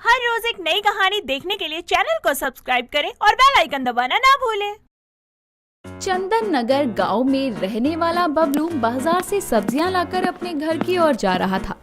हर रोज एक नई कहानी देखने के लिए चैनल को सब्सक्राइब करें और बेल आइकन दबाना ना भूलें। चंदन नगर गांव में रहने वाला बबलू बाजार से सब्जियां लाकर अपने घर की ओर जा रहा था।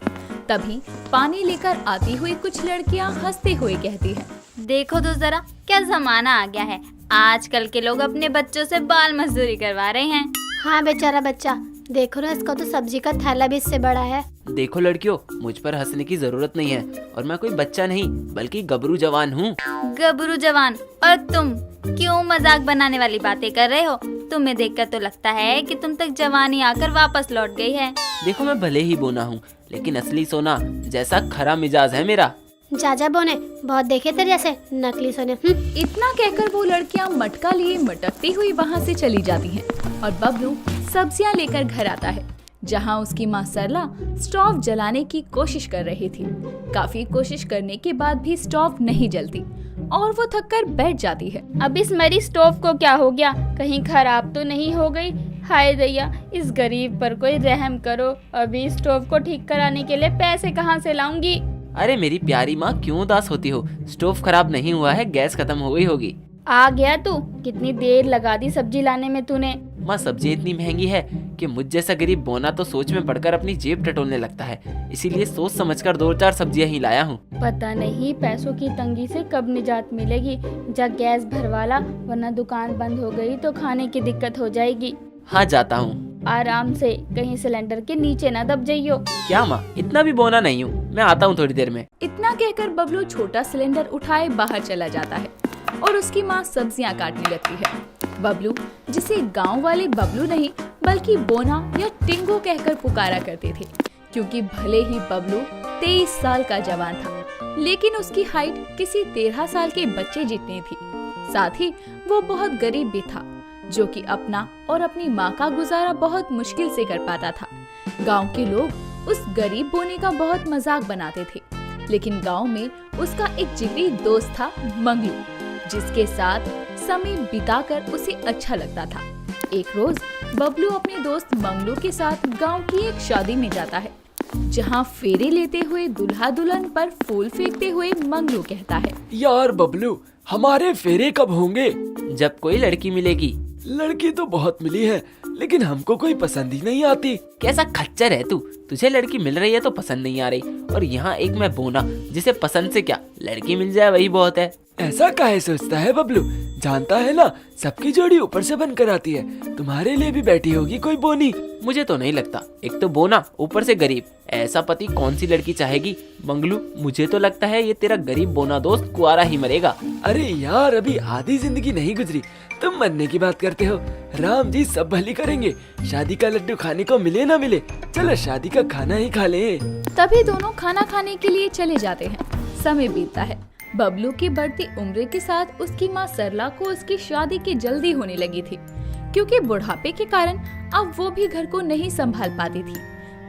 तभी पानी लेकर आती हुई कुछ लड़कियां हंसते हुए कहती हैं, देखो तो जरा क्या जमाना आ गया है। आजकल के लोग अपने बच्चों से बाल मजदूरी करवा रहे हैं। हाँ बेचारा बच्चा, देखो ना, इसका तो सब्जी का थैला भी इससे बड़ा है। देखो लड़कियों, मुझ पर हंसने की जरूरत नहीं है और मैं कोई बच्चा नहीं बल्कि गबरू जवान हूँ। गबरू जवान? और तुम क्यों मजाक बनाने वाली बातें कर रहे हो? तुम्हें देखकर तो लगता है कि तुम तक जवानी आकर वापस लौट गई है। देखो मैं भले ही बोना हूँ लेकिन असली सोना जैसा खरा मिजाज है मेरा। जा बोने, बहुत देखे तेरे जैसे नकली सोने। इतना कहकर वो लड़कियां मटका लिए मटकती हुई वहां से चली जाती हैं और बबलू सब्जियां लेकर घर आता है, जहां उसकी माँ सरला स्टोव जलाने की कोशिश कर रही थी। काफी कोशिश करने के बाद भी स्टोव नहीं जलती और वो थककर बैठ जाती है। अब इस मरी स्टोव को क्या हो गया? कहीं खराब तो नहीं हो गई? हाय दैया, इस गरीब पर कोई रहम करो। अभी स्टोव को ठीक कराने के लिए पैसे कहाँ से लाऊंगी? अरे मेरी प्यारी माँ, क्यों उदास होती हो? स्टोव खराब नहीं हुआ है, गैस खत्म हो गई होगी। आ गया तू? कितनी देर लगा दी सब्जी लाने में तूने? माँ, सब्जी इतनी महंगी है कि मुझ जैसा गरीब बोना तो सोच में पड़कर अपनी जेब टटोलने लगता है। इसीलिए सोच समझकर 2-4 सब्जियां ही लाया हूँ। पता नहीं पैसों की तंगी से कब निजात मिलेगी। जा गैस भरवाला, वरना दुकान बंद हो गई तो खाने की दिक्कत हो जाएगी। हाँ जाता हूँ। आराम से, कहीं सिलेंडर के नीचे न दब जाइयो। क्या माँ, इतना भी बोना नहीं हूँ, मैं आता हूँ थोड़ी देर में। इतना कहकर बबलू छोटा सिलेंडर उठाए बाहर चला जाता है और उसकी माँ सब्जियां काटने लगती है। बबलू, जिसे गांव वाले बबलू नहीं बल्कि बोना या टिंगो कहकर पुकारा करते थे, क्योंकि भले ही बबलू 23 साल का जवान था लेकिन उसकी हाइट किसी 13 साल के बच्चे जितनी थी। साथ ही वो बहुत गरीब भी था, जो कि अपना और अपनी माँ का गुजारा बहुत मुश्किल से कर पाता था। गांव के लोग उस गरीब बोने का बहुत मजाक बनाते थे, लेकिन गांव में उसका एक जिगरी दोस्त था मंगलू, जिसके साथ समय बिताकर उसे अच्छा लगता था। एक रोज बबलू अपने दोस्त मंगलू के साथ गांव की एक शादी में जाता है, जहां फेरे लेते हुए दूल्हा दुल्हन पर फूल फेंकते हुए मंगलू कहता है, यार बबलू, हमारे फेरे कब होंगे? जब कोई लड़की मिलेगी। लड़की तो बहुत मिली है लेकिन हमको कोई पसंद ही नहीं आती। कैसा खच्चर है तू? तुझे लड़की मिल रही है तो पसंद नहीं आ रही, और यहाँ एक मैं बोना जिसे पसंद से क्या, लड़की मिल जाए वही बहुत है। ऐसा काहे सोचता है बबलू? जानता है ना, सबकी जोड़ी ऊपर से बनकर आती है। तुम्हारे लिए भी बैठी होगी कोई बोनी। मुझे तो नहीं लगता। एक तो बोना, ऊपर से गरीब, ऐसा पति कौन सी लड़की चाहेगी? मंगलू, मुझे तो लगता है ये तेरा गरीब बोना दोस्त कुआरा ही मरेगा। अरे यार, अभी आधी जिंदगी नहीं गुजरी, तुम मरने की बात करते हो। राम जी सब भली करेंगे। शादी का लड्डू खाने को मिले ना मिले, चलो शादी का खाना ही खा ले। तभी दोनों खाना खाने के लिए चले जाते हैं। समय बीतता है। बबलू की बढ़ती उम्र के साथ उसकी माँ सरला को उसकी शादी की जल्दी होने लगी थी, क्योंकि बुढ़ापे के कारण अब वो भी घर को नहीं संभाल पाती थी।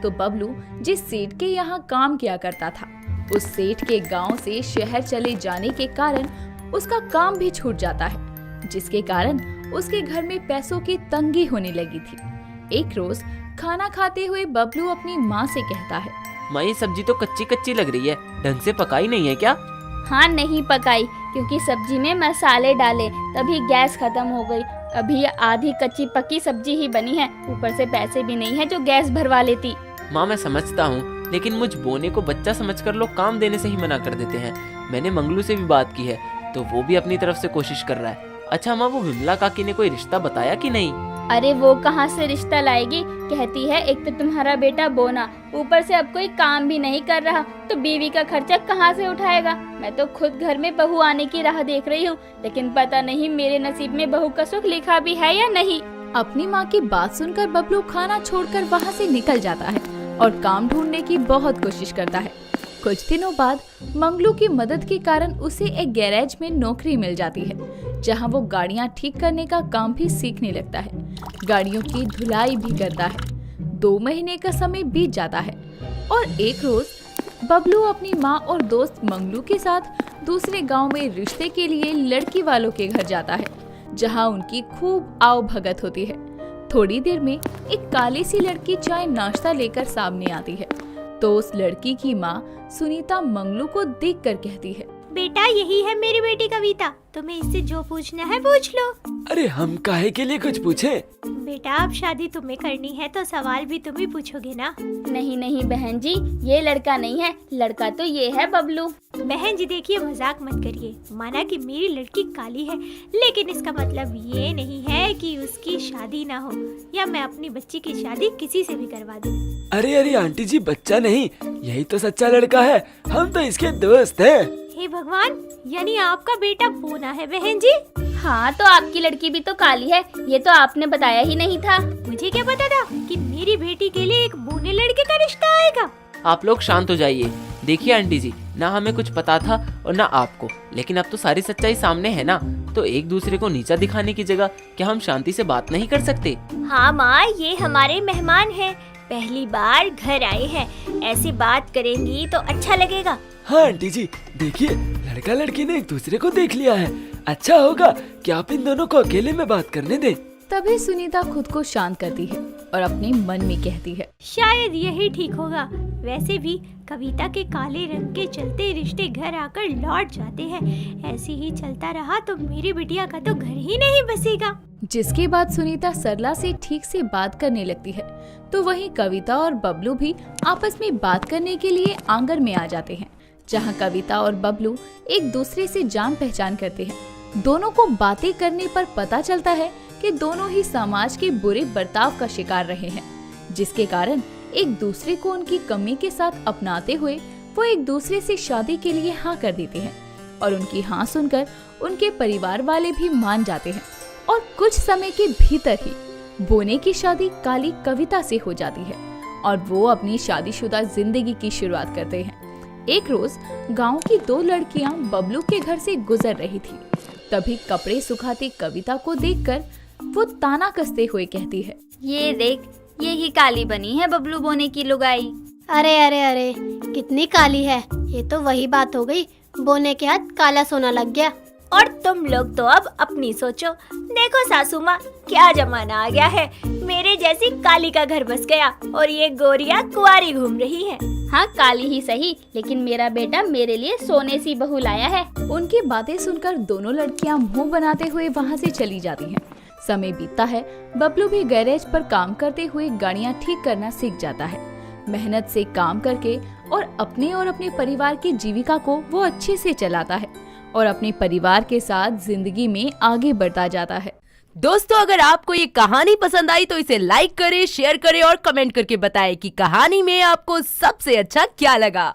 तो बबलू जिस सेठ के यहाँ काम किया करता था, उस सेठ के गांव से शहर चले जाने के कारण उसका काम भी छूट जाता है, जिसके कारण उसके घर में पैसों की तंगी होने लगी थी। एक रोज खाना खाते हुए बबलू अपनी माँ से कहता है, माँ, ये सब्जी तो कच्ची कच्ची लग रही है, ढंग से पकाई नहीं है क्या? हाँ, नहीं पकाई, क्योंकि सब्जी में मसाले डाले तभी गैस खत्म हो गई। अभी ये आधी कच्ची पक्की सब्जी ही बनी है, ऊपर से पैसे भी नहीं है जो गैस भरवा लेती। माँ, मैं समझता हूँ, लेकिन मुझ बोने को बच्चा समझकर लोग काम देने से ही मना कर देते हैं। मैंने मंगलू से भी बात की है तो वो भी अपनी तरफ से कोशिश कर रहा है। अच्छा माँ, वो विमला काकी ने कोई रिश्ता बताया कि नहीं? अरे वो कहाँ से रिश्ता लाएगी? कहती है एक तो तुम्हारा बेटा बोना, ऊपर से अब कोई काम भी नहीं कर रहा, तो बीवी का खर्चा कहाँ से उठाएगा? मैं तो खुद घर में बहू आने की राह देख रही हूँ, लेकिन पता नहीं मेरे नसीब में बहू का सुख लिखा भी है या नहीं। अपनी माँ की बात सुनकर बबलू खाना छोड़कर वहाँ से निकल जाता है और काम ढूंढने की बहुत कोशिश करता है। कुछ दिनों बाद मंगलू की मदद के कारण उसे एक गैरेज में नौकरी मिल जाती है, जहां वो गाड़ियां ठीक करने का काम भी सीखने लगता है। गाड़ियों की धुलाई भी करता है। 2 महीने का समय बीत जाता है और एक रोज बबलू अपनी माँ और दोस्त मंगलू के साथ दूसरे गांव में रिश्ते के लिए लड़की वालों के घर जाता है, जहां उनकी खूब आओ भगत होती है। थोड़ी देर में एक काली सी लड़की चाय नाश्ता लेकर सामने आती है, तो उस लड़की की माँ सुनीता मंगलू को देखकर कहती है, बेटा यही है मेरी बेटी कविता, तुम्हें इससे जो पूछना है पूछ लो। अरे हम काहे के लिए कुछ पूछे? बेटा अब शादी तुम्हें करनी है तो सवाल भी तुम ही पूछोगे ना। नहीं नहीं बहन जी, ये लड़का नहीं है, लड़का तो ये है बबलू। बहन जी देखिए मजाक मत करिए, माना कि मेरी लड़की काली है, लेकिन इसका मतलब ये नहीं है कि उसकी शादी ना हो या मैं अपनी बच्ची की शादी किसी से भी करवा दूं। अरे अरे आंटी जी, बच्चा नहीं, यही तो सच्चा लड़का है, हम तो इसके दोस्त हैं। हे भगवान, यानी आपका बेटा बोना है बहन जी? हाँ तो आपकी लड़की भी तो काली है, ये तो आपने बताया ही नहीं था। मुझे क्या पता था कि मेरी बेटी के लिए एक बूने लड़के का रिश्ता आएगा। आप लोग शांत हो जाइए। देखिए आंटी जी, ना हमें कुछ पता था और ना आपको, लेकिन अब तो सारी सच्चाई सामने है ना, तो एक दूसरे को नीचा दिखाने की जगह क्या हम शांति से बात नहीं कर सकते? हाँ माँ, ये हमारे मेहमान हैं, पहली बार घर आए हैं, ऐसे बात करेंगी तो अच्छा लगेगा। हाँ आंटी जी, देखिए लड़का लड़की ने एक दूसरे को देख लिया है, अच्छा होगा कि आप इन दोनों को अकेले में बात करने दें। तभी सुनीता खुद को शांत करती है और अपने मन में कहती है, शायद यही ठीक होगा। वैसे भी कविता के काले रंग के चलते रिश्ते घर आकर लौट जाते हैं, ऐसे ही चलता रहा तो मेरी बिटिया का तो घर ही नहीं बसेगा। जिसके बाद सुनीता सरला से ठीक से बात करने लगती है, तो वहीं कविता और बबलू भी आपस में बात करने के लिए आंगन में आ जाते हैं, जहां कविता और बबलू एक दूसरे से जान पहचान करते हैं। दोनों को बातें करने पर पता चलता है कि दोनों ही समाज के बुरे बर्ताव का शिकार रहे हैं, जिसके कारण एक दूसरे को उनकी कमी के साथ अपनाते हुए वो एक दूसरे से शादी के लिए हाँ कर देते हैं और उनकी हाँ सुनकर उनके परिवार वाले भी मान जाते हैं और कुछ समय के भीतर ही बोने की शादी काली कविता से हो जाती है और वो अपनी शादीशुदा जिंदगी की शुरुआत करते हैं। एक रोज गांव की दो लड़कियां बबलू के घर से गुजर रही थी। तभी कपड़े सुखाती कविता को देखकर वो ताना कसते हुए कहती है, ये देख, यही काली बनी है बबलू बोने की लुगाई। अरे अरे अरे, कितनी काली है, ये तो वही बात हो गई, बोने के हाथ काला सोना लग गया। और तुम लोग तो अब अपनी सोचो। देखो सासू माँ, क्या जमाना आ गया है, मेरे जैसी काली का घर बस गया और ये गोरिया कुंवारी घूम रही है। हाँ काली ही सही, लेकिन मेरा बेटा मेरे लिए सोने सी बहू लाया है। उनकी बातें सुनकर दोनों लड़कियां मुंह बनाते हुए वहां से चली जाती हैं। समय बीतता है, बबलू भी गैरेज पर काम करते हुए गाड़ियां ठीक करना सीख जाता है। मेहनत से काम करके और अपने परिवार की जीविका को वो अच्छे से चलाता है और अपने परिवार के साथ जिंदगी में आगे बढ़ता जाता है। दोस्तों, अगर आपको ये कहानी पसंद आई तो इसे लाइक करें, शेयर करें और कमेंट करके बताएं कि कहानी में आपको सबसे अच्छा क्या लगा।